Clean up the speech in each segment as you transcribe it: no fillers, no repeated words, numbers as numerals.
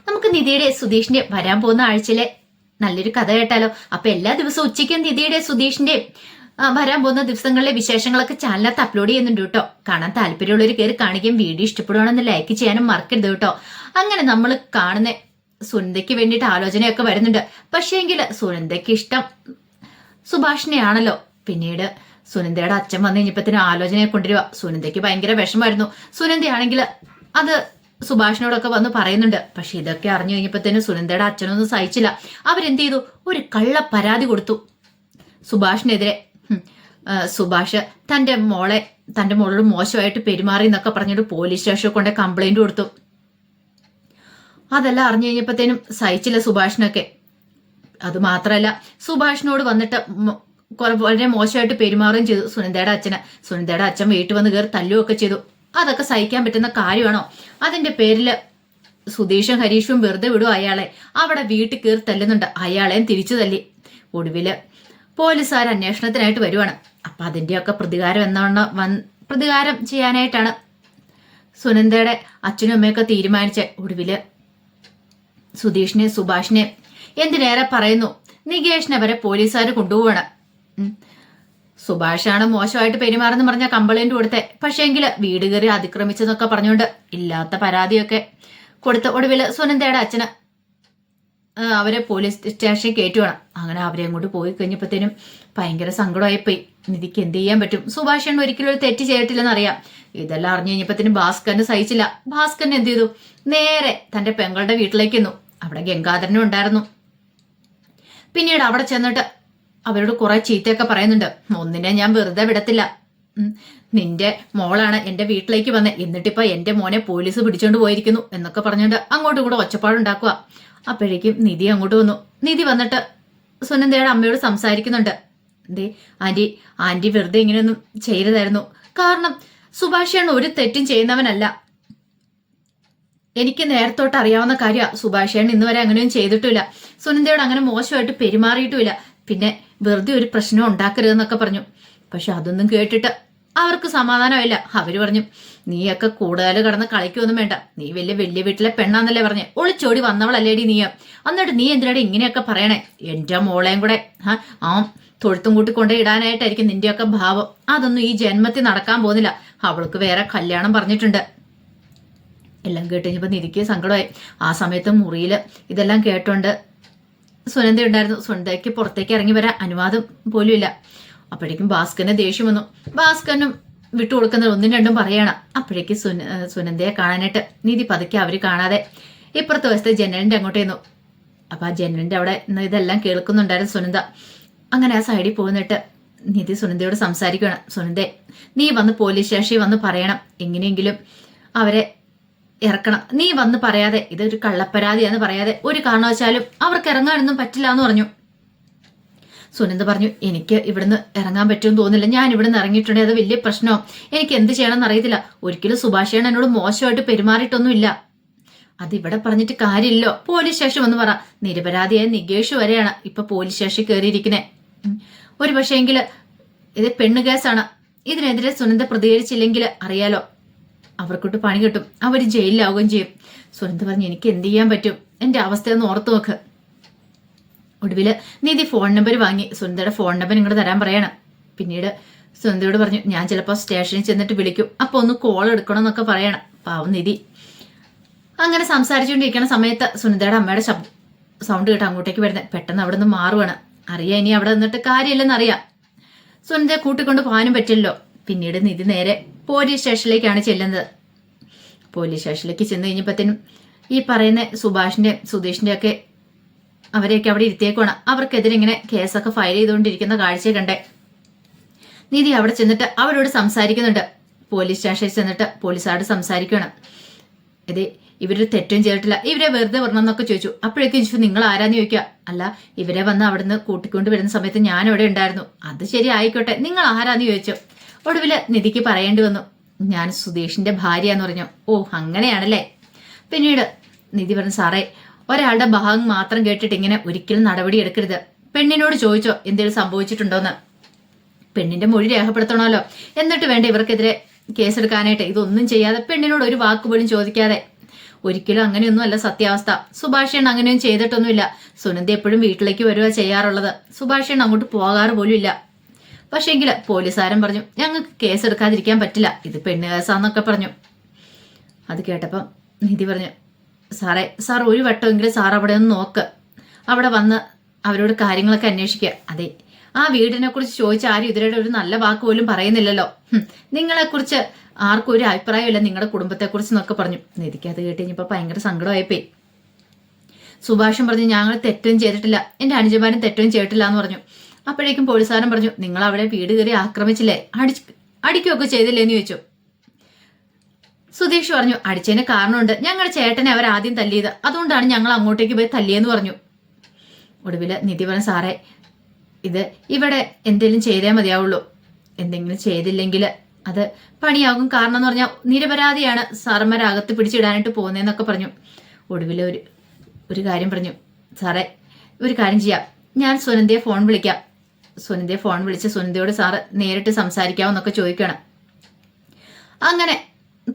നമുക്ക് നിധിയുടെ സുധീഷിന്റെ വരാൻ പോകുന്ന ആഴ്ചയിലെ നല്ലൊരു കഥ കേട്ടാലോ? അപ്പൊ എല്ലാ ദിവസവും ഉച്ചയ്ക്കും നിധിയുടെ സുധീഷിന്റെ വരാൻ പോകുന്ന ദിവസങ്ങളിലെ വിശേഷങ്ങളൊക്കെ ചാനലിനകത്ത് അപ്ലോഡ് ചെയ്യുന്നുണ്ട് കേട്ടോ. കാണാൻ താല്പര്യമുള്ളവർ കയറി കാണിക്കുകയും വീഡിയോ ഇഷ്ടപ്പെടുവാണെന്ന് ലൈക്ക് ചെയ്യാനും മറക്കരുത് കേട്ടോ. അങ്ങനെ നമ്മൾ കാണുന്ന സുനന്ദയ്ക്ക് വേണ്ടിയിട്ട് ആലോചനയൊക്കെ വരുന്നുണ്ട്. പക്ഷേങ്കിൽ സുനന്ദയ്ക്ക് ഇഷ്ടം സുഭാഷിനെയാണല്ലോ. പിന്നീട് സുനന്ദയുടെ അച്ഛൻ വന്നു കഴിഞ്ഞപ്പത്തിന് ആലോചനയെ കൊണ്ടുവരിക. സുനന്ദയ്ക്ക് ഭയങ്കര വിഷമമായിരുന്നു. സുനന്ദയാണെങ്കിൽ അത് സുഭാഷിനോടൊക്കെ വന്ന് പറയുന്നുണ്ട്. പക്ഷെ ഇതൊക്കെ അറിഞ്ഞു കഴിഞ്ഞപ്പോഴത്തേനും സുനന്ദയുടെ അച്ഛനൊന്നും സഹിച്ചില്ല. അവരെന്ത് ചെയ്തു? ഒരു കള്ള പരാതി കൊടുത്തു സുഭാഷിനെതിരെ. സുഭാഷ് തന്റെ മോളോട് മോശമായിട്ട് പെരുമാറി എന്നൊക്കെ പറഞ്ഞിട്ട് പോലീസ് സ്റ്റേഷനിൽ കൊണ്ട് കംപ്ലൈന്റ് കൊടുത്തു. അതെല്ലാം അറിഞ്ഞു കഴിഞ്ഞപ്പോഴത്തേനും സഹിച്ചില്ല സുഭാഷിനൊക്കെ. അത് മാത്രമല്ല, സുഭാഷിനോട് വന്നിട്ട് വളരെ മോശമായിട്ട് പെരുമാറുകയും ചെയ്തു സുനന്ദയുടെ അച്ഛന്. സുനന്ദയുടെ അച്ഛൻ വീട്ടിൽ വന്ന് കയറി തല്ലുകയൊക്കെ ചെയ്തു. അതൊക്കെ സഹിക്കാൻ പറ്റുന്ന കാര്യമാണോ? അതിന്റെ പേരില് സുധീഷും ഹരീഷും വെറുതെ വിടും അയാളെ. അവിടെ വീട്ടിൽ കയറി തല്ലുന്നുണ്ട്. അയാളെയും തിരിച്ചു തല്ലി. ഒടുവില് പോലീസുകാർ അന്വേഷണത്തിനായിട്ട് വരുവാണ്. അപ്പൊ അതിന്റെയൊക്കെ പ്രതികാരം ചെയ്യാനായിട്ടാണ് സുനന്ദയുടെ അച്ഛനും അമ്മയൊക്കെ തീരുമാനിച്ച. ഒടുവില് സുധീഷിനെ സുഭാഷിനെ എന്തിനേറെ പറയുന്നു, നികേഷിനെ വരെ പോലീസുകാർ കൊണ്ടുപോവാണ്. സുഭാഷാണ് മോശമായിട്ട് പെരുമാറെന്ന് പറഞ്ഞ കംപ്ലൈന്റ് കൊടുത്തേ. പക്ഷേങ്കില് വീട് കയറി അതിക്രമിച്ചെന്നൊക്കെ പറഞ്ഞുകൊണ്ട് ഇല്ലാത്ത പരാതിയൊക്കെ കൊടുത്ത് ഒടുവില് സുനന്ദയുടെ അച്ഛന് അവരെ പോലീസ് സ്റ്റേഷനിൽ കയറ്റുവാണ്. അങ്ങനെ അവരെ അങ്ങോട്ട് പോയി കഴിഞ്ഞപ്പോഴത്തേനും ഭയങ്കര സങ്കടമായിപ്പോയി. നിധിക്ക് എന്ത് ചെയ്യാൻ പറ്റും? സുഭാഷൻ ഒരിക്കലും ഒരു തെറ്റ് ചെയ്തിട്ടില്ലെന്ന് അറിയാം. ഇതെല്ലാം അറിഞ്ഞു കഴിഞ്ഞപ്പോഴത്തേനും ഭാസ്കരന് സഹിച്ചില്ല. ഭാസ്കരൻ എന്ത് ചെയ്തു? നേരെ തന്റെ പെങ്ങളുടെ വീട്ടിലേക്ക് ചെന്നു. അവിടെ ഗംഗാധരനും ഉണ്ടായിരുന്നു. പിന്നീട് അവിടെ ചെന്നിട്ട് അവരോട് കുറെ ചീത്തയൊക്കെ പറയുന്നുണ്ട്. ഒന്നിനെ ഞാൻ വെറുതെ വിടത്തില്ല. നിന്റെ മോളാണ് എന്റെ വീട്ടിലേക്ക് വന്നത്, എന്നിട്ടിപ്പോ എന്റെ മോനെ പോലീസ് പിടിച്ചോണ്ട് പോയിരിക്കുന്നു എന്നൊക്കെ പറഞ്ഞുകൊണ്ട് അങ്ങോട്ടും കൂടെ ഒച്ചപ്പാടുണ്ടാക്കുക. അപ്പോഴേക്കും നിധി അങ്ങോട്ട് വന്നു. നിധി വന്നിട്ട് സുനന്ദയുടെ അമ്മയോട് സംസാരിക്കുന്നുണ്ട്. എന്തേ ആന്റി വെറുതെ ഇങ്ങനെയൊന്നും ചെയ്യരുതായിരുന്നു. കാരണം സുഭാഷാണ് ഒരു തെറ്റും ചെയ്യുന്നവനല്ല. എനിക്ക് നേരത്തോട്ട് അറിയാവുന്ന കാര്യമാണ്. സുഭാഷാണ് ഇന്ന് വരെ അങ്ങനെയൊന്നും ചെയ്തിട്ടില്ല. സുനന്ദയോട് അങ്ങനെ മോശമായിട്ട് പെരുമാറിയിട്ടുമില്ല. പിന്നെ വെറുതെ ഒരു പ്രശ്നം ഉണ്ടാക്കരുതെന്നൊക്കെ പറഞ്ഞു. പക്ഷെ അതൊന്നും കേട്ടിട്ട് അവർക്ക് സമാധാനമില്ല. അവര് പറഞ്ഞു, നീയൊക്കെ കൂടുതൽ കടന്ന് കളിക്കൊന്നും വേണ്ട. നീ വലിയ വീട്ടിലെ പെണ്ണാന്നല്ലേ പറഞ്ഞേ? ഒളിച്ചോടി വന്നവളല്ലേടി നീ? എന്നിട്ട് നീ എന്തിനാടി ഇങ്ങനെയൊക്കെ പറയണേ? എന്റെ മോളെയും കൂടെ തൊഴുത്തും കൂട്ടി കൊണ്ടേ ഇടാനായിട്ടായിരിക്കും നിന്റെയൊക്കെ ഭാവം. അതൊന്നും ഈ ജന്മത്തിൽ നടക്കാൻ പോകുന്നില്ല. അവൾക്ക് വേറെ കല്യാണം പറഞ്ഞിട്ടുണ്ട്. എല്ലാം കേട്ട് കഴിഞ്ഞപ്പോ നിധിക്ക് സങ്കടമായി. ആ സമയത്ത് മുറിയിൽ ഇതെല്ലാം കേട്ടോണ്ട് സുനന്ദ ഉണ്ടായിരുന്നു. സുനന്ദയ്ക്ക് പുറത്തേക്ക് ഇറങ്ങി വരാൻ അനുവാദം പോലും ഇല്ല. അപ്പോഴേക്കും ഭാസ്കരന് ദേഷ്യം വന്നു. ഭാസ്കരനും വിട്ടുകൊടുക്കുന്നത് ഒന്നും രണ്ടും പറയണം. അപ്പോഴേക്ക് സുനന്ദയെ കാണാനായിട്ട് നിധി പതുക്കെ അവര് കാണാതെ ഇപ്പുറത്തെ വശത്തെ ജനലിന്റെ അങ്ങോട്ട് ചെന്നു. അപ്പൊ ആ ജനലിന്റെ അവിടെ ഇതെല്ലാം കേൾക്കുന്നുണ്ടായിരുന്നു സുനന്ദ. അങ്ങനെ ആ സൈഡിൽ പോന്നിട്ട് നിധി സുനന്ദയോട് സംസാരിക്കുകയാണ്. സുനന്ദേ, നീ വന്ന് പോലീസ് സ്റ്റേഷനിൽ വന്ന് പറയണം. എങ്ങനെയെങ്കിലും അവരെ ഇറക്കണം. നീ വന്ന് പറയാതെ, ഇതൊരു കള്ളപ്പരാതിയാന്ന് പറയാതെ ഒരു കാരണവശാലും അവർക്ക് ഇറങ്ങാനൊന്നും പറ്റില്ല എന്ന് പറഞ്ഞു. സുനന്ദ പറഞ്ഞു, എനിക്ക് ഇവിടുന്ന് ഇറങ്ങാൻ പറ്റുമെന്ന് തോന്നുന്നില്ല. ഞാൻ ഇവിടുന്ന് ഇറങ്ങിയിട്ടുണ്ടെങ്കിൽ അത് വലിയ പ്രശ്നമോ. എനിക്ക് എന്ത് ചെയ്യണമെന്ന് അറിയത്തില്ല. ഒരിക്കലും സുഭാഷേണ് എന്നോട് മോശമായിട്ട് പെരുമാറിയിട്ടൊന്നുമില്ല. അതിവിടെ പറഞ്ഞിട്ട് കാര്യമില്ലോ. പോലീസ് സ്റ്റേഷൻ എന്ന് പറ. നിരപരാധിയായ നികേഷ് വരെയാണ് ഇപ്പൊ പോലീസ് സ്റ്റേഷനിൽ കയറിയിരിക്കുന്നത്. ഒരു പക്ഷേങ്കില് ഇത് പെണ്ണ് കേസാണ്. ഇതിനെതിരെ സുനന്ദ പ്രതികരിച്ചില്ലെങ്കിൽ അറിയാലോ, അവർക്കൊട്ട് പണി കിട്ടും. അവർ ജയിലിലാവുകയും ചെയ്യും. സുനന്ദ പറഞ്ഞു, എനിക്ക് എന്ത് ചെയ്യാൻ പറ്റും? എന്റെ അവസ്ഥയൊന്ന് ഓർത്തു നോക്ക്. ഒടുവില് നിധി ഫോൺ നമ്പർ വാങ്ങി. സുനന്ദയുടെ ഫോൺ നമ്പർ ഇങ്ങോട്ട് തരാൻ പറയണം. പിന്നീട് സുനന്ദയോട് പറഞ്ഞു, ഞാൻ ചിലപ്പോൾ സ്റ്റേഷനിൽ ചെന്നിട്ട് വിളിക്കും, അപ്പൊ ഒന്ന് കോൾ എടുക്കണം എന്നൊക്കെ പറയണം. പാവം നിധി. അങ്ങനെ സംസാരിച്ചുകൊണ്ടിരിക്കുന്ന സമയത്ത് സുനന്ദയുടെ അമ്മയുടെ സൗണ്ട് കേട്ട് അങ്ങോട്ടേക്ക് വരുന്നത്. പെട്ടെന്ന് അവിടെ നിന്ന് മാറുവാണ്. അറിയാം ഇനി അവിടെ നിന്നിട്ട് കാര്യമില്ലെന്നറിയാം. സുനന്ദയെ കൂട്ടിക്കൊണ്ട് പോകാനും പറ്റില്ലല്ലോ. പിന്നീട് നിധി നേരെ പോലീസ് സ്റ്റേഷനിലേക്കാണ് ചെല്ലുന്നത്. പോലീസ് സ്റ്റേഷനിലേക്ക് ചെന്ന് കഴിഞ്ഞപ്പോഴത്തേനും ഈ പറയുന്ന സുഭാഷിന്റെ സുധീഷിന്റെ ഒക്കെ അവരെയൊക്കെ അവിടെ ഇരുത്തിയേക്കുവാണ്. അവർക്കെതിരെ ഇങ്ങനെ കേസൊക്കെ ഫയൽ ചെയ്തുകൊണ്ടിരിക്കുന്ന കാഴ്ച കണ്ടേ. നിധി അവിടെ ചെന്നിട്ട് അവരോട് സംസാരിക്കുന്നുണ്ട്. പോലീസ് സ്റ്റേഷനിൽ ചെന്നിട്ട് പോലീസുകാരോട് സംസാരിക്കുകയാണ്. ഇത് ഇവര് തെറ്റും ചെയ്തിട്ടില്ല, ഇവരെ വെറുതെ വരണം എന്നൊക്കെ ചോദിച്ചു. അപ്പോഴേക്കും ചോദിച്ചു, നിങ്ങൾ ആരാന്ന് ചോദിക്കുക. അല്ല, ഇവരെ വന്ന് അവിടുന്ന് കൂട്ടിക്കൊണ്ട് വരുന്ന സമയത്ത് ഞാൻ അവിടെ ഉണ്ടായിരുന്നു. അത് ശരി, ആയിക്കോട്ടെ, നിങ്ങൾ ആരാന്ന് ചോദിച്ചു. ഒടുവില് നിധിക്ക് പറയേണ്ടി വന്നു, ഞാൻ സുധീഷിന്റെ ഭാര്യയാന്ന് പറഞ്ഞു. ഓ, അങ്ങനെയാണല്ലേ. പിന്നീട് നിധി പറഞ്ഞു, സാറേ, ഒരാളുടെ ഭാഗം മാത്രം കേട്ടിട്ട് ഇങ്ങനെ ഒരിക്കലും നടപടി എടുക്കരുത്. പെണ്ണിനോട് ചോദിച്ചോ എന്തെങ്കിലും സംഭവിച്ചിട്ടുണ്ടോന്ന്. പെണ്ണിന്റെ മൊഴി രേഖപ്പെടുത്തണമല്ലോ. എന്നിട്ട് വേണ്ട ഇവർക്കെതിരെ കേസെടുക്കാനായിട്ട്. ഇതൊന്നും ചെയ്യാതെ പെണ്ണിനോട് ഒരു വാക്ക് പോലും ചോദിക്കാതെ ഒരിക്കലും അങ്ങനെയൊന്നും അല്ല സത്യാവസ്ഥ. സുഭാഷേണ് അങ്ങനെയൊന്നും ചെയ്തിട്ടൊന്നുമില്ല. സുനന്ദ എപ്പോഴും വീട്ടിലേക്ക് വരിക ചെയ്യാറുള്ളത്. സുഭാഷേണ് അങ്ങോട്ട് പോകാറ് പോലും ഇല്ല. പക്ഷേങ്കില് പോലീസുകാരൻ പറഞ്ഞു ഞങ്ങൾക്ക് കേസ് എടുക്കാതിരിക്കാൻ പറ്റില്ല, ഇത് പെണ്ണ് കേസാന്നൊക്കെ പറഞ്ഞു. അത് കേട്ടപ്പം നിധി പറഞ്ഞു സാർ ഒരു വട്ടമെങ്കിലും സാർ അവിടെ ഒന്ന് നോക്ക്, അവിടെ വന്ന് അവരോട് കാര്യങ്ങളൊക്കെ അന്വേഷിക്കുക. അതെ, ആ വീടിനെ കുറിച്ച് ചോദിച്ച ആരും ഇതിലൂടെ ഒരു നല്ല വാക്ക് പോലും പറയുന്നില്ലല്ലോ. നിങ്ങളെക്കുറിച്ച് ആർക്കും ഒരു അഭിപ്രായമില്ല, നിങ്ങളുടെ കുടുംബത്തെക്കുറിച്ച് എന്നൊക്കെ പറഞ്ഞു. നിധിക്ക് അത് കേട്ട് കഴിഞ്ഞപ്പോൾ ഭയങ്കര സങ്കടമായിപ്പോയി. സുഭാഷും പറഞ്ഞു ഞങ്ങൾ തെറ്റും ചെയ്തിട്ടില്ല, എന്റെ അനുജന്മാരും തെറ്റും ചെയ്തിട്ടില്ല എന്ന് പറഞ്ഞു. അപ്പോഴേക്കും പോലീസുകാരൻ പറഞ്ഞു നിങ്ങൾ അവിടെ വീട് കയറി ആക്രമിച്ചില്ലേ, അടിക്കുകയൊക്കെ ചെയ്തില്ലേന്ന് ചോദിച്ചു. സുധീഷ് പറഞ്ഞു അടിച്ചതിന് കാരണമുണ്ട്, ഞങ്ങളുടെ ചേട്ടനെ അവർ ആദ്യം തല്ലിയത്, അതുകൊണ്ടാണ് ഞങ്ങൾ അങ്ങോട്ടേക്ക് പോയി തല്ലിയെന്ന് പറഞ്ഞു. ഒടുവിൽ നിധി പറഞ്ഞു സാറേ ഇത് ഇവിടെ എന്തെങ്കിലും ചെയ്തേ മതിയാവുള്ളൂ, എന്തെങ്കിലും ചെയ്തില്ലെങ്കിൽ അത് പണിയാകും. കാരണം എന്ന് പറഞ്ഞാൽ നിരപരാധിയാണ് സാറന്മാരകത്ത് പിടിച്ചിടാനായിട്ട് പോകുന്നതെന്നൊക്കെ പറഞ്ഞു. ഒടുവിൽ ഒരു കാര്യം പറഞ്ഞു സാറേ ഒരു കാര്യം ചെയ്യാം, ഞാൻ സുനന്ദയെ ഫോൺ വിളിക്കാം, സുനന്ദയെ ഫോൺ വിളിച്ച് സുനന്ദയോട് സാറ് നേരിട്ട് സംസാരിക്കാമെന്നൊക്കെ ചോദിക്കണം. അങ്ങനെ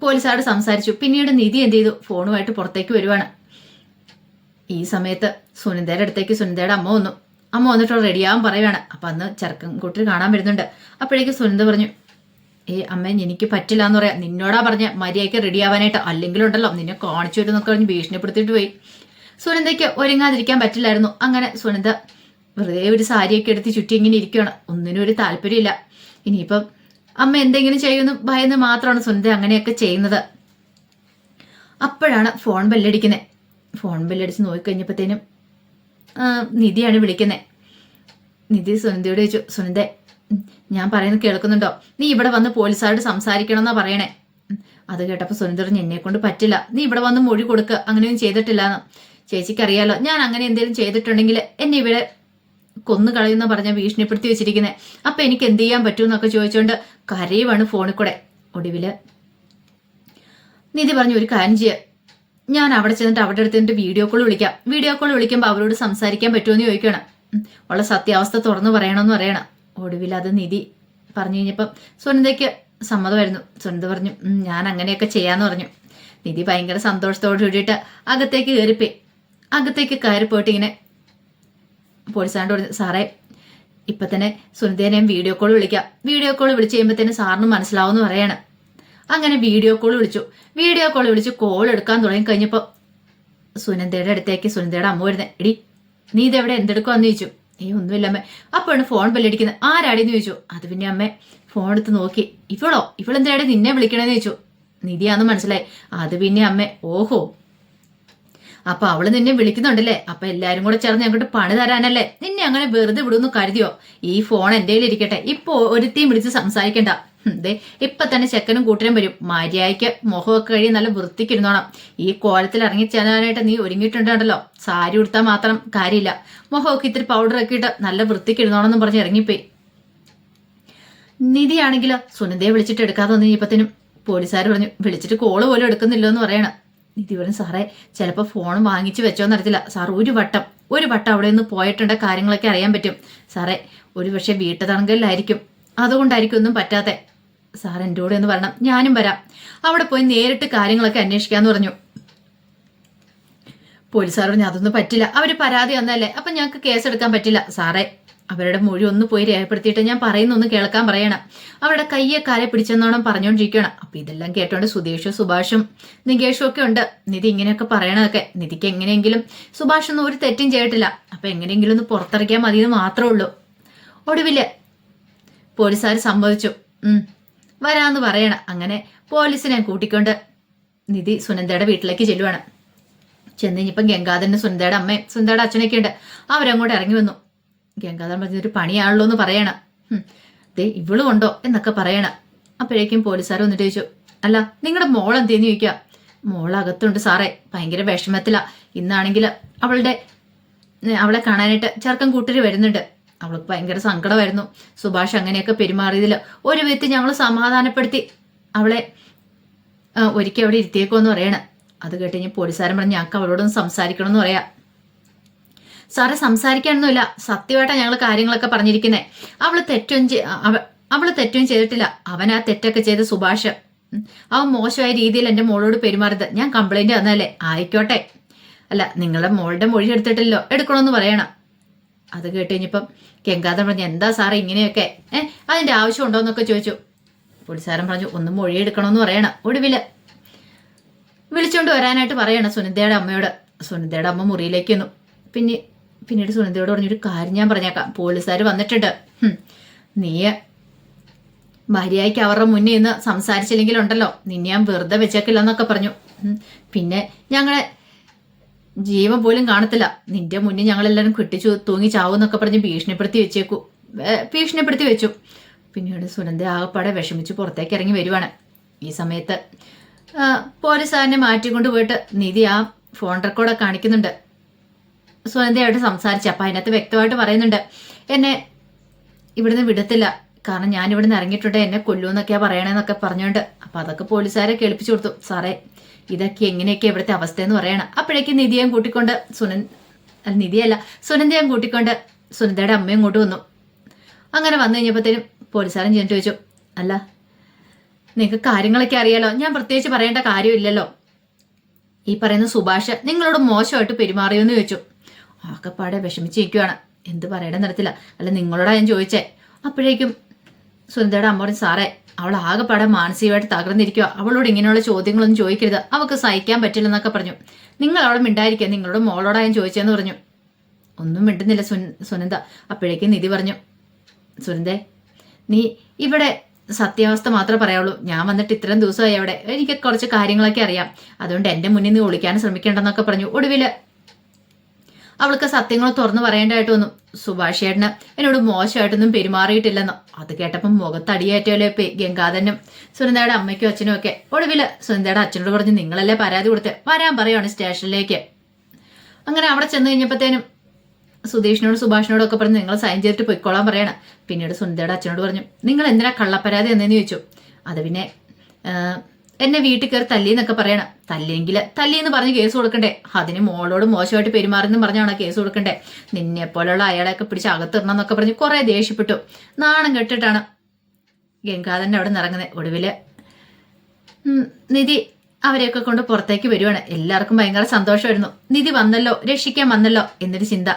പോലീസുകാരോട് സംസാരിച്ചു. പിന്നീട് നിധി എന്ത് ചെയ്തു, ഫോണുമായിട്ട് പുറത്തേക്ക് വരുവാണ്. ഈ സമയത്ത് സുനന്ദയുടെ അടുത്തേക്ക് സുനന്ദയുടെ അമ്മ വന്നു. അമ്മ വന്നിട്ട് റെഡിയാവാൻ പറയുവാണ്. അപ്പൊ അന്ന് ചെറുക്കൻ കൂട്ടർ കാണാൻ വരുന്നുണ്ട്. അപ്പോഴേക്ക് സുനന്ദ പറഞ്ഞു അമ്മ എനിക്ക് പറ്റില്ല എന്ന് പറയാം, നിന്നോടാ പറഞ്ഞ മര്യാദയ്ക്ക് റെഡിയാവാനായിട്ട്, അല്ലെങ്കിലുണ്ടല്ലോ നിന്നെ കാണിച്ചു വരുന്നൊക്കെ പറഞ്ഞ് ഭീഷണിപ്പെടുത്തിയിട്ട് പോയി. സുനന്ദയ്ക്ക് ഒരുങ്ങാതിരിക്കാൻ പറ്റില്ലായിരുന്നു. അങ്ങനെ സുനന്ദ വെറുതെ ഒരു സാരിയൊക്കെ എടുത്ത് ചുറ്റി ഇങ്ങനെ ഇരിക്കുകയാണ്. ഒന്നിനും ഒരു താല്പര്യമില്ല. ഇനിയിപ്പം അമ്മ എന്തെങ്കിലും ചെയ്യുന്നു ഭയന്ന് മാത്രമാണ് സുനന്ദ അങ്ങനെയൊക്കെ ചെയ്യുന്നത്. അപ്പോഴാണ് ഫോൺ ബെല്ലടിക്കുന്നത്. ഫോൺ ബെല്ലടിച്ച് നോക്കിക്കഴിഞ്ഞപ്പോഴത്തേനും നിധിയാണ് വിളിക്കുന്നത്. നിധി സുനന്ദയോട് ചോദിച്ചു സുനന്ദ ഞാൻ പറയുന്നത് കേൾക്കുന്നുണ്ടോ, നീ ഇവിടെ വന്ന് പോലീസുകാരോട് സംസാരിക്കണമെന്നാ പറയണേ. അത് കേട്ടപ്പോൾ സുനന്ദ പറഞ്ഞു എന്നെ കൊണ്ട് പറ്റില്ല, നീ ഇവിടെ വന്ന് മൊഴി കൊടുക്കുക, അങ്ങനെയൊന്നും ചെയ്തിട്ടില്ലാന്ന്. ചേച്ചിക്ക് അറിയാലോ ഞാൻ അങ്ങനെ എന്തെങ്കിലും ചെയ്തിട്ടുണ്ടെങ്കിൽ എന്നെ ഇവിടെ കൊന്നു കളയുന്ന പറഞ്ഞ ഭീഷണിപ്പെടുത്തി വെച്ചിരിക്കുന്നത്, അപ്പൊ എനിക്ക് എന്ത് ചെയ്യാൻ പറ്റുമെന്നൊക്കെ ചോദിച്ചുകൊണ്ട് കരയുവാണ് ഫോണിൽ കൂടെ. ഒടുവില് നിധി പറഞ്ഞു ഒരു കാര്യം ചെയ്യുക, ഞാൻ അവിടെ ചെന്നിട്ട് അവിടെ അടുത്തിട്ട് വീഡിയോ കോൾ വിളിക്കാം, വീഡിയോ കോൾ വിളിക്കുമ്പോൾ അവരോട് സംസാരിക്കാൻ പറ്റുമെന്ന് ചോദിക്കണം. ഉള്ള സത്യാവസ്ഥ തുറന്നു പറയണമെന്ന് പറയണം. ഒടുവിൽ അത് നിധി പറഞ്ഞു കഴിഞ്ഞപ്പം സുനന്ദയ്ക്ക് സമ്മതമായിരുന്നു. സുനന്ദ പറഞ്ഞു ഞാൻ അങ്ങനെയൊക്കെ ചെയ്യാന്ന് പറഞ്ഞു. നിധി ഭയങ്കര സന്തോഷത്തോട് കൂടിയിട്ട് അകത്തേക്ക് കയറിപ്പോയി. അകത്തേക്ക് കയറിപ്പോയിട്ട് ഇങ്ങനെ പോലീസുകാരോട് പറഞ്ഞു സാറേ ഇപ്പൊ തന്നെ സുനന്ദയെ വീഡിയോ കോൾ വിളിക്കാം, വീഡിയോ കോൾ വിളിച്ച് കഴിയുമ്പോഴത്തേനും സാറിന് മനസ്സിലാവുമെന്ന് പറയാണ്. അങ്ങനെ വീഡിയോ കോൾ വിളിച്ചു. വീഡിയോ കോൾ വിളിച്ച് കോൾ എടുക്കാൻ തുടങ്ങി കഴിഞ്ഞപ്പോൾ സുനന്ദയുടെ അടുത്തേക്ക് സുനന്ദയുടെ അമ്മ വരുന്നത്. എടി നീ ഇതെവിടെ എന്തെടുക്കുവാന്ന് ചോദിച്ചു. ഒന്നുമില്ല അമ്മ. അപ്പോഴാണ് ഫോൺ ബെല്ലടിക്കുന്നത്. ആരാടിന്ന് ചോദിച്ചു. അത് പിന്നെ അമ്മ ഫോൺ എടുത്ത് നോക്കി. ഇവളെന്തിനാടി നിന്നെ വിളിക്കണേന്ന് ചോദിച്ചു. നിധിയാന്ന് മനസ്സിലായി. അത് പിന്നെ അമ്മ ഓഹോ അപ്പൊ അവള് നിന്നെ വിളിക്കുന്നുണ്ടല്ലേ, അപ്പൊ എല്ലാരും കൂടെ ചേർന്ന് ഞങ്ങോട്ട് പണി തരാനല്ലേ, നിന്നെ അങ്ങനെ വെറുതെ വിടുന്നു കരുതിയോ? ഈ ഫോൺ എന്റെ ഇരിക്കട്ടെ, ഇപ്പൊ ഒരുത്തിയും വിളിച്ച് സംസാരിക്കണ്ട. ദേ ഇപ്പൊ തന്നെ ചെക്കനും കൂട്ടരും വരും, മര്യാദയ്ക്ക് മുഖമൊക്കെ കഴിയും നല്ല വൃത്തിക്കിരുന്നോണം. ഈ കോലത്തിൽ ഇറങ്ങി ചെല്ലാനായിട്ട് നീ ഒരുങ്ങിയിട്ടുണ്ടല്ലോ, സാരി ഉടുത്താൽ മാത്രം കാര്യമില്ല, മുഖമൊക്കെ ഇത്തിരി പൗഡർ ഒക്കെ ഇട്ട് നല്ല വൃത്തിക്കിരുന്നോണം എന്ന് പറഞ്ഞ് ഇറങ്ങിപ്പോയി. നിധിയാണെങ്കിലോ സുനന്ദയെ വിളിച്ചിട്ട് എടുക്കാതെ വന്നു കഴിഞ്ഞപ്പത്തിനും പോലീസുകാർ പറഞ്ഞു വിളിച്ചിട്ട് കോള് പോലും എടുക്കുന്നില്ലോ എന്ന് പറയണം. നിധി പറഞ്ഞു സാറേ ചിലപ്പോൾ ഫോൺ വാങ്ങിച്ചു വെച്ചോന്ന് അറിയത്തില്ല സാർ, ഒരു വട്ടം അവിടെ നിന്ന് പോയിട്ടുണ്ട്, കാര്യങ്ങളൊക്കെ അറിയാൻ പറ്റും സാറേ, ഒരു പക്ഷെ വീട്ടുതടങ്കലിലായിരിക്കും, അതുകൊണ്ടായിരിക്കും ഒന്നും പറ്റാത്ത. സാർ എൻ്റെ കൂടെ ഒന്ന് വരണം, ഞാനും വരാം, അവിടെ പോയി നേരിട്ട് കാര്യങ്ങളൊക്കെ അന്വേഷിക്കാന്ന് പറഞ്ഞു. പോലീസുകാർ പറഞ്ഞു അതൊന്നും പറ്റില്ല, അവര് പരാതി വന്നല്ലേ, അപ്പൊ ഞങ്ങൾക്ക് കേസെടുക്കാൻ പറ്റില്ല സാറേ, അവരുടെ മൊഴി ഒന്ന് പോയി രേഖപ്പെടുത്തിയിട്ട് ഞാൻ പറയുന്നൊന്ന് കേൾക്കാൻ പറയണം. അവരുടെ കയ്യെ കാലെ പിടിച്ചെന്നോണം പറഞ്ഞുകൊണ്ടിരിക്കണം. അപ്പൊ ഇതെല്ലാം കേട്ടോണ്ട് സുധീഷും സുഭാഷും നികേഷും ഒക്കെ ഉണ്ട്. നിധി ഇങ്ങനെയൊക്കെ പറയണതൊക്കെ, നിധിക്ക് എങ്ങനെയെങ്കിലും സുഭാഷൊന്നും ഒരു തെറ്റും ചെയ്തിട്ടില്ല, അപ്പൊ എങ്ങനെയെങ്കിലും ഒന്ന് പുറത്തിറക്കിയാൽ മതിയെന്ന് മാത്രമേ ഉള്ളൂ. ഒടുവില് പോലീസുകാർ സമ്മതിച്ചു, വരാന്ന് പറയണം. അങ്ങനെ പോലീസിനെ കൂട്ടിക്കൊണ്ട് നിധി സുനന്ദയുടെ വീട്ടിലേക്ക് ചെല്ലുവാണ്. ചെന്ന് കഴിഞ്ഞപ്പം ഗംഗാധരന് സുനന്ദയുടെ അമ്മയും സുനന്ദയുടെ അച്ഛനൊക്കെ ഉണ്ട്, അവരങ്ങോട്ട് ഇറങ്ങി വന്നു. ഗംഗാധരൻ പറഞ്ഞൊരു പണിയാണല്ലോ എന്ന് പറയണം. ദേ ഇവളും ഉണ്ടോ എന്നൊക്കെ പറയണം. അപ്പോഴേക്കും പോലീസുകാർ വന്നിട്ട് ചോദിച്ചു അല്ല നിങ്ങളുടെ മോൾ എന്തേന്ന് ചോദിക്കുക. മോളകത്തുണ്ട് സാറേ, ഭയങ്കര വിഷമത്തിലാ, ഇന്നാണെങ്കിൽ അവളെ കാണാനായിട്ട് ചെറുക്കൻ കൂട്ടര് വരുന്നുണ്ട്, അവൾക്ക് ഭയങ്കര സങ്കടമായിരുന്നു, സുഭാഷ് അങ്ങനെയൊക്കെ പെരുമാറിയതിൽ ഒരു വിധത്തിൽ ഞങ്ങൾ സമാധാനപ്പെടുത്തി അവളെ ഒരിക്കൽ അവിടെ ഇരുത്തിയേക്കോന്ന് പറയണം. അത് കേട്ട് കഴിഞ്ഞ് പോലീസുകാരൻ പറഞ്ഞ് ഞങ്ങൾക്ക് അവളോടൊന്ന് സംസാരിക്കണമെന്ന് പറയാ. സാറെ സംസാരിക്കാനൊന്നുമില്ല, സത്യമായിട്ടാണ് ഞങ്ങൾ കാര്യങ്ങളൊക്കെ പറഞ്ഞിരിക്കുന്നത്, അവള് തെറ്റും ചെയ്തിട്ടില്ല, അവൻ ആ തെറ്റൊക്കെ ചെയ്ത് സുഭാഷ് അവൻ മോശമായ രീതിയിൽ എൻ്റെ മോളോട് പെരുമാറിയത് ഞാൻ കംപ്ലൈന്റ് തന്നല്ലേ, ആയിക്കോട്ടെ, അല്ല നിങ്ങളുടെ മോളുടെ മൊഴി എടുത്തിട്ടില്ലോ, എടുക്കണമെന്ന് പറയണം. അത് കേട്ട് കഴിഞ്ഞപ്പം ഗംഗാധരൻ പറഞ്ഞു, എന്താ സാറേ ഇങ്ങനെയൊക്കെ, അതിന്റെ ആവശ്യം ഉണ്ടോ എന്നൊക്കെ ചോദിച്ചു. പോലീസുകാരൻ പറഞ്ഞു, ഒന്ന് മൊഴി എടുക്കണമെന്ന് പറയണം. ഒടുവില് വിളിച്ചോണ്ട് വരാനായിട്ട് പറയണം സുനന്ദയുടെ അമ്മയോട്. സുനന്ദയുടെ അമ്മ മുറിയിലേക്ക് വന്നു. പിന്നീട് സുനന്ദയോട് പറഞ്ഞൊരു കാര്യം ഞാൻ പറഞ്ഞേക്കാം, പോലീസുകാർ വന്നിട്ടുണ്ട്, നീ മര്യാദയ്ക്ക് അവരുടെ മുന്നേ ഇന്ന് സംസാരിച്ചില്ലെങ്കിലുണ്ടല്ലോ നിന്നെ ഞാൻ വെറുതെ വെച്ചേക്കില്ല എന്നൊക്കെ പറഞ്ഞു. പിന്നെ ഞങ്ങളെ ജീവൻ പോലും കാണത്തില്ല, നിന്റെ മുന്നിൽ ഞങ്ങളെല്ലാവരും കെട്ടിച്ചു തൂങ്ങി ചാവൂന്നൊക്കെ പറഞ്ഞ് ഭീഷണിപ്പെടുത്തി വെച്ചു. പിന്നീട് സുനന്ദ ആകപ്പാടെ വിഷമിച്ച് പുറത്തേക്ക് ഇറങ്ങി വരുവാണ്. ഈ സമയത്ത് പോലീസുകാരനെ മാറ്റിക്കൊണ്ട് പോയിട്ട് നിധി ആ ഫോൺ റെക്കോർഡൊക്കെ കാണിക്കുന്നുണ്ട്. സുനന്ദയായിട്ട് സംസാരിച്ചു. അപ്പം അതിനകത്ത് വ്യക്തമായിട്ട് പറയുന്നുണ്ട്, എന്നെ ഇവിടുന്ന് വിടത്തില്ല, കാരണം ഞാൻ ഇവിടുന്ന് ഇറങ്ങിയിട്ടുണ്ട്, എന്നെ കൊല്ലൂന്നൊക്കെയാ പറയണേന്നൊക്കെ പറഞ്ഞുകൊണ്ട്. അപ്പം അതൊക്കെ പോലീസുകാരെ കേൾപ്പിച്ചു കൊടുത്തു. സാറേ ഇതൊക്കെ എങ്ങനെയൊക്കെ ഇവിടുത്തെ അവസ്ഥയെന്ന് പറയണം. അപ്പോഴേക്കും നിധിയെയും കൂട്ടിക്കൊണ്ട് സുനന്ദയും കൂട്ടിക്കൊണ്ട് സുനന്ദയുടെ അമ്മയും ഇങ്ങോട്ട് വന്നു. അങ്ങനെ വന്നു കഴിഞ്ഞപ്പോഴത്തേനും പോലീസുകാരൻ ചെന്നിട്ട് ചോദിച്ചു, അല്ല നിങ്ങൾക്ക് കാര്യങ്ങളൊക്കെ അറിയാലോ, ഞാൻ പ്രത്യേകിച്ച് പറയേണ്ട കാര്യമില്ലല്ലോ, ഈ പറയുന്ന സുഭാഷ് നിങ്ങളോട് മോശമായിട്ട് പെരുമാറിയോന്ന് ചോദിച്ചു. ആകെപ്പാടെ വിഷമിച്ചിരിക്കുവാണ്, എന്ത് പറയണ നടത്തില്ല. അല്ല നിങ്ങളോടാ ഞാൻ ചോദിച്ചേ. അപ്പോഴേക്കും സുനന്ദയുടെ അമ്മ പറഞ്ഞു, സാറേ അവൾ ആകെപ്പാടെ മാനസികമായിട്ട് തകർന്നിരിക്കുക, അവളോട് ഇങ്ങനെയുള്ള ചോദ്യങ്ങളൊന്നും ചോദിക്കരുത്, അവൾക്ക് സഹിക്കാൻ പറ്റില്ലെന്നൊക്കെ പറഞ്ഞു. നിങ്ങൾ അവിടെ മിണ്ടായിരിക്കുക, നിങ്ങളോട് മോളോടാ ഞാൻ ചോദിച്ചതെന്ന് പറഞ്ഞു. ഒന്നും മിണ്ടുന്നില്ല സുനന്ദ. അപ്പോഴേക്കും നിധി പറഞ്ഞു, സുനന്ദേ നീ ഇവിടെ സത്യാവസ്ഥ മാത്രമേ പറയാവുള്ളൂ, ഞാൻ വന്നിട്ട് ഇത്രയും ദിവസമായി അവിടെ, എനിക്ക് കുറച്ച് കാര്യങ്ങളൊക്കെ അറിയാം, അതുകൊണ്ട് എൻ്റെ മുന്നിൽ നിന്ന് ഒളിക്കാൻ ശ്രമിക്കേണ്ടെന്നൊക്കെ പറഞ്ഞു. ഒടുവില് അവൾക്ക് സത്യങ്ങൾ തുറന്നു പറയേണ്ടതായിട്ട് വന്നു. സുഭാഷ് ചേട്ടന് എന്നോട് മോശമായിട്ടൊന്നും പെരുമാറിയിട്ടില്ലെന്നോ. അത് കേട്ടപ്പം മുഖത്തടിയേറ്റല്ലേ ഗംഗാധരനും സുനന്ദയുടെ അമ്മയ്ക്കും അച്ഛനും ഒക്കെ. ഒടുവില് സുനന്ദയുടെ അച്ഛനോട് പറഞ്ഞു, നിങ്ങളല്ലേ പരാതി കൊടുത്ത്, വരാൻ പറയുവാണ് സ്റ്റേഷനിലേക്ക്. അങ്ങനെ അവിടെ ചെന്ന് കഴിഞ്ഞപ്പോഴത്തേനും സുധീഷിനോട് സുഭാഷിനോടും ഒക്കെ പറഞ്ഞു, നിങ്ങൾ സൈൻ ചെയ്തിട്ട് പൊയ്ക്കോളാൻ പറയണം. പിന്നീട് സുനന്ദയുടെ അച്ഛനോട് പറഞ്ഞു, നിങ്ങൾ എന്തിനാ കള്ളപ്പരാതി എന്നു ചോദിച്ചു. അത് പിന്നെ എന്നെ വീട്ടിൽ കയറി തല്ലിന്നൊക്കെ പറയണം. തല്ലിയെന്ന് പറഞ്ഞ് കേസ് കൊടുക്കണ്ടേ, അതിന് മോളോട് മോശമായിട്ട് പെരുമാറുന്നു പറഞ്ഞാണ് കേസ് കൊടുക്കണ്ടേ, നിന്നെ പോലുള്ള അയാളെയൊക്കെ പിടിച്ച് അകത്തിടണം എന്നൊക്കെ പറഞ്ഞ് കുറെ ദേഷ്യപ്പെട്ടു. നാണം കെട്ടിട്ടാണ് ഗംഗാധരൻ അവിടെ നിറങ്ങുന്നത്. ഒടുവില് നിധി അവരെയൊക്കെ കൊണ്ട് പുറത്തേക്ക് വരുവാണ്. എല്ലാവർക്കും ഭയങ്കര സന്തോഷമായിരുന്നു, നിധി വന്നല്ലോ, രക്ഷിക്കാൻ വന്നല്ലോ എന്നൊരു ചിന്ത.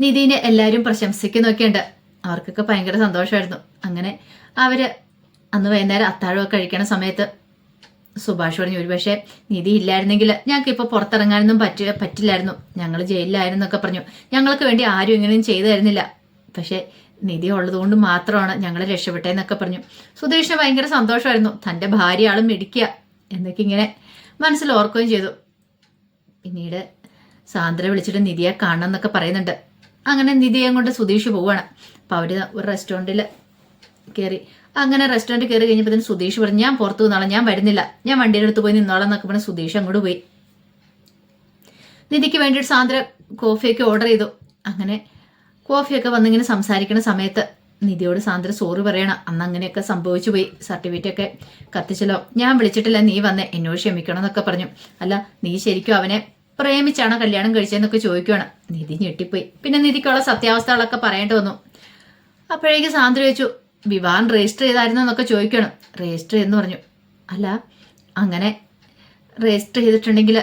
നിധിനെ എല്ലാവരും പ്രശംസിക്കുന്നൊക്കെയുണ്ട്, അവർക്കൊക്കെ ഭയങ്കര സന്തോഷമായിരുന്നു. അങ്ങനെ അവര് അന്ന് വൈകുന്നേരം അത്താഴമൊക്കെ കഴിക്കണ സമയത്ത് സുഭാഷ് പറഞ്ഞു, ഒരുപക്ഷെ നിധി ഇല്ലായിരുന്നെങ്കിൽ ഞങ്ങൾക്ക് ഇപ്പോൾ പുറത്തിറങ്ങാനൊന്നും പറ്റില്ലായിരുന്നു, ഞങ്ങൾ ജയിലിലായിരുന്നൊക്കെ പറഞ്ഞു. ഞങ്ങൾക്ക് വേണ്ടി ആരും ഇങ്ങനെയും ചെയ്തു തരുന്നില്ല, പക്ഷെ നിധി ഉള്ളതുകൊണ്ട് മാത്രമാണ് ഞങ്ങൾ രക്ഷപ്പെട്ടതെന്നൊക്കെ പറഞ്ഞു. സുധീഷിന് ഭയങ്കര സന്തോഷമായിരുന്നു, തൻ്റെ ഭാര്യ ആളും മിടിക്കുക എന്നൊക്കെ ഇങ്ങനെ മനസ്സിൽ ഓർക്കുകയും ചെയ്തു. പിന്നീട് സാന്ദ്ര വിളിച്ചിട്ട് നിധിയെ കാണണം എന്നൊക്കെ പറയുന്നുണ്ട്. അങ്ങനെ നിധിയെ കൊണ്ട് സുധീഷ് പോവുകയാണ്. അപ്പോൾ അവർ ഒരു റെസ്റ്റോറൻറ്റിൽ കയറി. അങ്ങനെ റെസ്റ്റോറൻറ്റ് കയറി കഴിഞ്ഞപ്പോൾ സുധീഷ് പറഞ്ഞു, ഞാൻ പുറത്തു നിന്നോളാം, ഞാൻ വരുന്നില്ല, ഞാൻ വണ്ടിയുടെ അടുത്ത് പോയി നിന്നോളാം എന്നൊക്കെ പറഞ്ഞ് സുധീഷ് അങ്ങോട്ട് പോയി. നിധിക്ക് വേണ്ടിയിട്ട് സാന്ദ്ര കോഫിയൊക്കെ ഓർഡർ ചെയ്തു. അങ്ങനെ കോഫിയൊക്കെ വന്നിങ്ങനെ സംസാരിക്കുന്ന സമയത്ത് നിധിയോട് സാന്ദ്ര സോറി പറയണം, അന്ന് അങ്ങനെയൊക്കെ സംഭവിച്ചു പോയി, സർട്ടിഫിക്കറ്റ് ഒക്കെ കത്തിച്ചല്ലോ, ഞാൻ വിളിച്ചിട്ടില്ല, നീ വന്നേ, എന്നോട് ക്ഷമിക്കണം എന്നൊക്കെ പറഞ്ഞു. അല്ല നീ ശരിക്കും അവനെ പ്രേമിച്ചാണോ കല്യാണം കഴിച്ചതെന്നൊക്കെ ചോദിക്കുകയാണ്. നിധി ഞെട്ടിപ്പോയി. പിന്നെ നിധിക്കുള്ള സത്യാവസ്ഥകളൊക്കെ പറയേണ്ടി വന്നു. അപ്പോഴേക്ക് സാന്ദ്ര ചോദിച്ചു, വിവാഹം രജിസ്റ്റർ ചെയ്തായിരുന്നു എന്നൊക്കെ ചോദിക്കണം. രജിസ്റ്റർ എന്ന് പറഞ്ഞു. അല്ല അങ്ങനെ രജിസ്റ്റർ ചെയ്തിട്ടുണ്ടെങ്കിൽ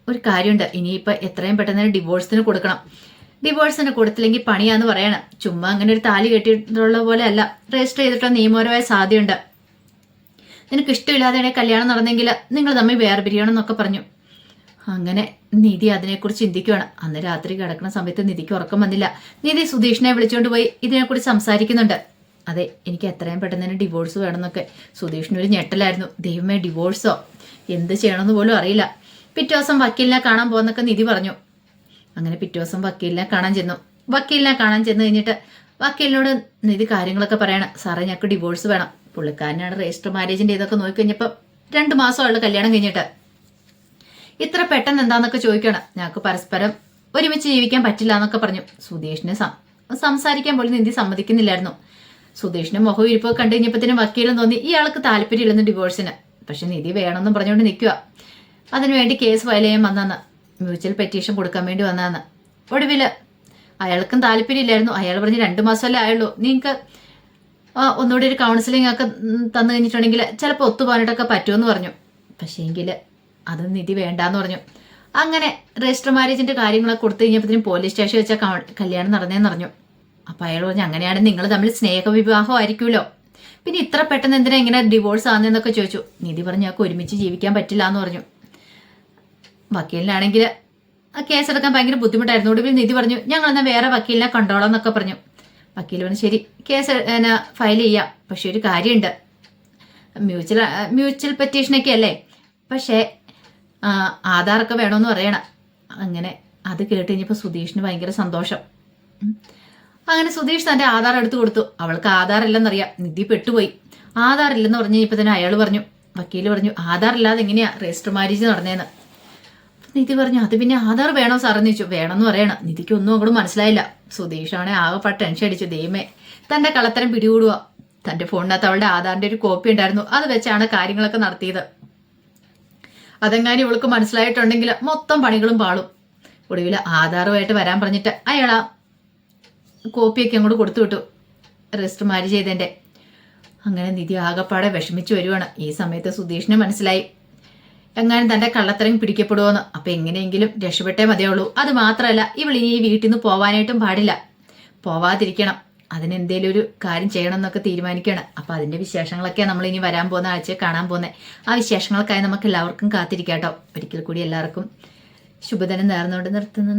ഒരു കാര്യമുണ്ട്, ഇനിയിപ്പോൾ എത്രയും പെട്ടെന്ന് ഡിവോഴ്സിന് കൊടുക്കണം, ഡിവോഴ്സിന് കൊടുത്തില്ലെങ്കിൽ പണിയാന്ന് പറയണം. ചുമ്മാ അങ്ങനെ ഒരു താലി കെട്ടിയിട്ടുള്ള പോലെ അല്ല, രജിസ്റ്റർ ചെയ്തിട്ടുള്ള നിയമപരമായ സാധ്യതയുണ്ട്, നിനക്ക് ഇഷ്ടമില്ലാതെ കല്യാണം നടന്നെങ്കിൽ നിങ്ങൾ തമ്മിൽ വേർപിരിയണം എന്നൊക്കെ പറഞ്ഞു. അങ്ങനെ നിധി അതിനെക്കുറിച്ച് ചിന്തിക്കുകയാണ്. അന്ന് രാത്രി കിടക്കുന്ന സമയത്ത് നിധിക്ക് ഉറക്കം വന്നില്ല. നിധി സുധീഷിനെ വിളിച്ചുകൊണ്ട് പോയി ഇതിനെക്കുറിച്ച് സംസാരിക്കുന്നുണ്ട്. അതെ എനിക്ക് എത്രയും പെട്ടെന്ന് തന്നെ ഡിവോഴ്സ് വേണമെന്നൊക്കെ. സുധീഷിനൊരു ഞെട്ടലായിരുന്നു, ദൈവമേ ഡിവോഴ്സോ, എന്ത് ചെയ്യണമെന്ന് പോലും അറിയില്ല. പിറ്റേ ദിവസം വക്കീലിനെ കാണാൻ പോകുന്നൊക്കെ നിധി പറഞ്ഞു. അങ്ങനെ പിറ്റേ ദിവസം വക്കീലിനെ കാണാൻ ചെന്ന് കഴിഞ്ഞിട്ട് വക്കീലിനോട് നിധി കാര്യങ്ങളൊക്കെ പറയണം. സാറേ ഞങ്ങൾക്ക് ഡിവോഴ്സ് വേണം, പുള്ളിക്കാരനാണ് രജിസ്റ്റർ മാരേജിൻ്റെ ഇതൊക്കെ നോക്കിക്കഴിഞ്ഞപ്പോൾ 2 മാസമുള്ള കല്യാണം കഴിഞ്ഞിട്ട്, ഇത്ര പെട്ടെന്ന് എന്താന്നൊക്കെ ചോദിക്കണം, ഞങ്ങൾക്ക് പരസ്പരം ഒരുമിച്ച് ജീവിക്കാൻ പറ്റില്ല എന്നൊക്കെ പറഞ്ഞു. സുധീഷിനെ സംസാരിക്കാൻ പോലും നിധി സമ്മതിക്കുന്നില്ലായിരുന്നു. സുധീഷിന്റെ മുഖം ഇരിപ്പൊക്കെ കണ്ടു കഴിഞ്ഞപ്പോഴത്തേനും വക്കീലും തോന്നി ഇയാൾക്ക് താല്പര്യമില്ലെന്ന് ഡിവോഴ്സിന്. പക്ഷെ നിധി വേണമെന്നും പറഞ്ഞുകൊണ്ട് നിൽക്കുക. അതിനുവേണ്ടി കേസ് ഫയൽ ചെയ്യാൻ വന്നാന്ന്, മ്യൂച്വൽ പെറ്റീഷൻ കൊടുക്കാൻ വേണ്ടി വന്നാന്ന്. ഒടുവിൽ അയാൾക്കും താല്പര്യമില്ലായിരുന്നു. അയാൾ പറഞ്ഞ് 2 മാസമല്ലേ ആയുള്ളൂ, നിങ്ങൾക്ക് ഒന്നുകൂടി ഒരു കൗൺസിലിംഗ് ഒക്കെ തന്നു കഴിഞ്ഞിട്ടുണ്ടെങ്കിൽ ചിലപ്പോൾ ഒത്തുപോകാനായിട്ടൊക്കെ പറ്റുമെന്ന് പറഞ്ഞു. പക്ഷേ എങ്കിൽ അത് നിധി വേണ്ടാന്ന് പറഞ്ഞു. അങ്ങനെ രജിസ്റ്റർ മാരേജിന്റെ കാര്യങ്ങളൊക്കെ കൊടുത്തു കഴിഞ്ഞപ്പോഴത്തേനും പോലീസ് സ്റ്റേഷൻ വെച്ച കല്യാണം നടന്നേന്ന് പറഞ്ഞു. അപ്പം അയാൾ പറഞ്ഞു, അങ്ങനെയാണെങ്കിൽ നിങ്ങൾ തമ്മിൽ സ്നേഹവിവാഹം ആയിരിക്കുമല്ലോ, പിന്നെ ഇത്ര പെട്ടെന്ന് എന്തിനാ ഇങ്ങനെ ഡിവോഴ്സ് ആണെന്നൊക്കെ ചോദിച്ചു. നിധി പറഞ്ഞു, ഞങ്ങൾക്ക് ഒരുമിച്ച് ജീവിക്കാൻ പറ്റില്ല എന്ന് പറഞ്ഞു. വക്കീലിനാണെങ്കിൽ കേസെടുക്കാൻ ഭയങ്കര ബുദ്ധിമുട്ടായിരുന്നു. ഒടുവിൽ നിധി പറഞ്ഞു, ഞങ്ങളെന്നാൽ വേറെ വക്കീലിനെ കണ്ടോളാം എന്നൊക്കെ പറഞ്ഞു. വക്കീൽ പറഞ്ഞു, ശരി കേസ് ഫയൽ ചെയ്യാം, പക്ഷെ ഒരു കാര്യമുണ്ട്, മ്യൂച്വൽ പെറ്റീഷനൊക്കെ അല്ലേ, പക്ഷേ ആധാറൊക്കെ വേണമെന്ന് പറയണം. അങ്ങനെ അത് കേട്ട് കഴിഞ്ഞപ്പോൾ സുധീഷിന് ഭയങ്കര സന്തോഷം. അങ്ങനെ സുധീഷ് തൻ്റെ ആധാർ എടുത്തു കൊടുത്തു. അവൾക്ക് ആധാർ ഇല്ലെന്നറിയാം. നിധി പെട്ടുപോയി. ആധാർ ഇല്ലെന്ന് പറഞ്ഞു കഴിഞ്ഞപ്പോൾ തന്നെ അയാൾ പറഞ്ഞു, വക്കീൽ പറഞ്ഞു, ആധാർ ഇല്ലാതെ എങ്ങനെയാ രജിസ്റ്റർ മാരേജ് നടന്നേന്ന്. നിധി പറഞ്ഞു, അത് പിന്നെ ആധാർ വേണോ സാറെന്ന് ചോദിച്ചു. വേണമെന്ന് പറയണം. നിധിക്ക് ഒന്നും അങ്ങോട്ട് മനസ്സിലായില്ല. സുധീഷാണെ ആകെപ്പാട് ടെൻഷൻ അടിച്ചു. ദൈവമേ, തൻ്റെ കള്ളത്തരം പിടികൂടുക. തൻ്റെ ഫോണിനകത്ത് അവളുടെ ആധാറിൻ്റെ ഒരു കോപ്പി ഉണ്ടായിരുന്നു, അത് വെച്ചാണ് കാര്യങ്ങളൊക്കെ നടത്തിയത്. അതെങ്ങാനും ഇവൾക്ക് മനസ്സിലായിട്ടുണ്ടെങ്കിൽ മൊത്തം പണികളും പാളും. ഒടുവിൽ ആധാറുമായിട്ട് വരാൻ പറഞ്ഞിട്ട് അയാൾ ആ കോപ്പിയൊക്കെ അങ്ങോട്ട് കൊടുത്തു വിട്ടു, രജിസ്റ്റർ മാരേജ് ചെയ്തതിൻ്റെ. അങ്ങനെ നിധി ആകെപ്പാടെ വിഷമിച്ചു വരുവാണ്. ഈ സമയത്ത് സുധീഷിന് മനസ്സിലായി എങ്ങാനും തൻ്റെ കള്ളത്തരം പിടിക്കപ്പെടുമോന്ന്. അപ്പം എങ്ങനെയെങ്കിലും രക്ഷപ്പെട്ടേ മതിയുള്ളൂ. അത് മാത്രമല്ല, ഇവളിനി ഈ വീട്ടിൽ നിന്ന് പോവാനായിട്ടും പാടില്ല, പോവാതിരിക്കണം. അതിനെന്തേലും ഒരു കാര്യം ചെയ്യണം എന്നൊക്കെ തീരുമാനിക്കുകയാണ്. അപ്പം അതിൻ്റെ വിശേഷങ്ങളൊക്കെ നമ്മൾ ഇനി വരാൻ പോകുന്ന ആഴ്ച കാണാൻ പോകുന്നത്. ആ വിശേഷങ്ങൾക്കായി നമുക്ക് എല്ലാവർക്കും കാത്തിരിക്കാം കേട്ടോ. ഒരിക്കൽ കൂടി എല്ലാവർക്കും ശുഭദിനം നേർന്നുകൊണ്ട് നിർത്തുന്നു.